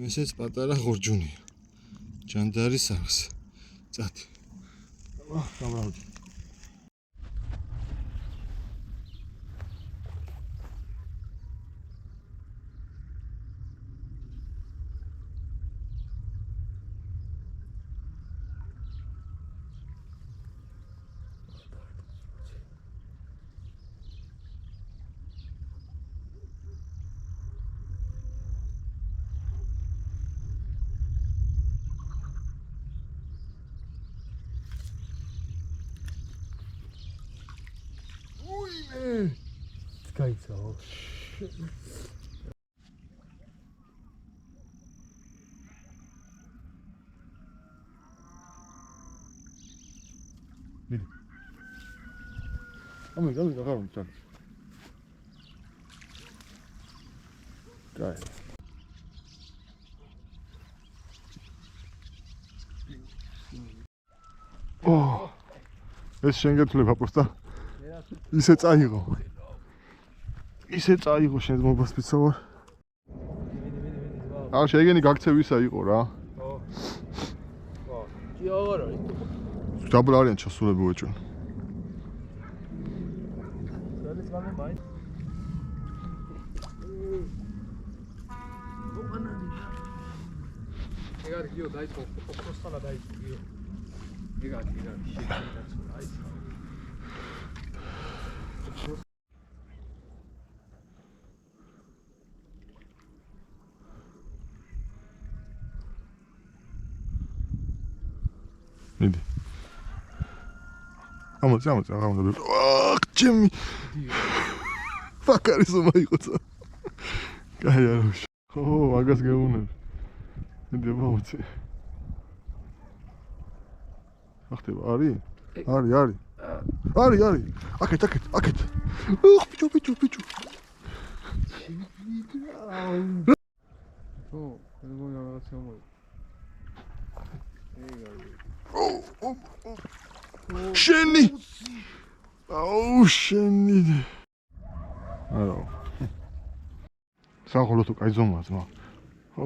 ესეც პატარა ხორჯუნია. ჯანდარის აქვს. წათი. გამრავდი. Sky's out. Come on. Guys. Oh. ეს შენ გეთვლება პოსტა. ისე წაიღო. ისე წაიღო შენ მობას პიცავარ. აა შეგენი გაქცევისა იყო რა. ხო. ხო. კი აღარა. დაბლა არიან ჩასულები ვეჭვენ. ძალის გამო მაი. ეგარი გიო დაიწყო, ოქროსთანა დაიწყო გიო. ეგარი. აიცა. მიდი. ამოწი. აх, ჩემი. ფაკარი ზომა იყოცა. კაი არუშ. ხო, მაგას გეუნებ. მიდი ამოწი. ახტება, არის? არის. აკეთ. ოხ, ბიჭო. ხო, ეგ რაღაცა მოი. შენი. აუ, შენი. აუ. საყოლო თუ კაი ზომაა ძმა. ო.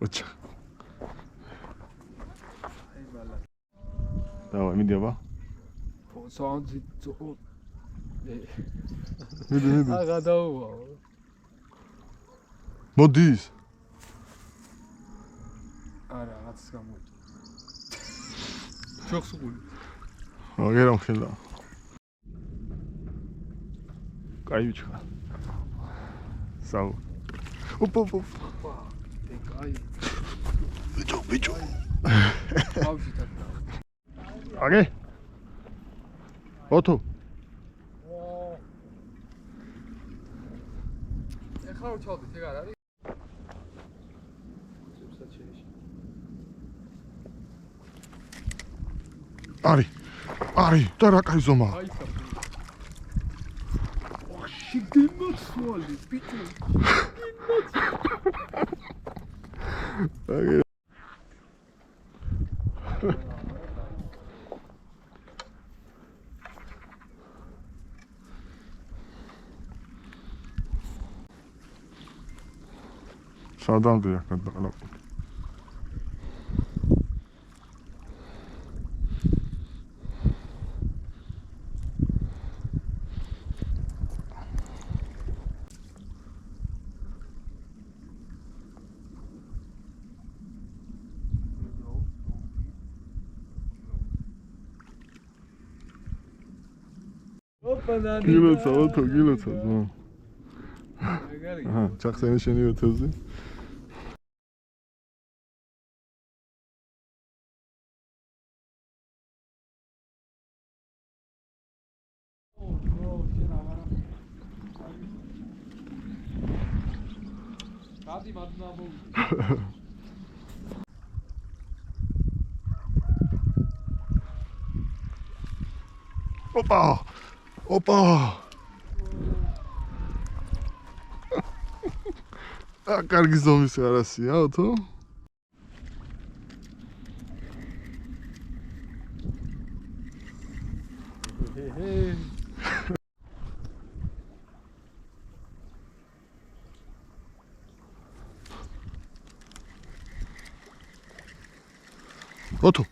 ოჩა. დავაი, მიდი აბა. ხო, საუნდი ძო. მიდი. აგა დაუვა. მოდის. არა, რაღაც გამოიწვა. ჩოხსული. აგერამ ხელა. კაი ვიჩხა. საუ. ოპ. ეკაი. ბიჭო. ავში თქმა. აგე. ოთო. ეხლა უჩავდით, ეგ არ არის? არის და რა კაი ზომა. აიცა. ოხში გიმოცვალი, ბიჭო. აგე. სადამდეა გადაყალაპო. გილოცა ზო. აჰა, ჩახსენე შენი ეთევზი. გადი მადნამო. ოპა. კარგი ზომის არასია, ოთო? ოთო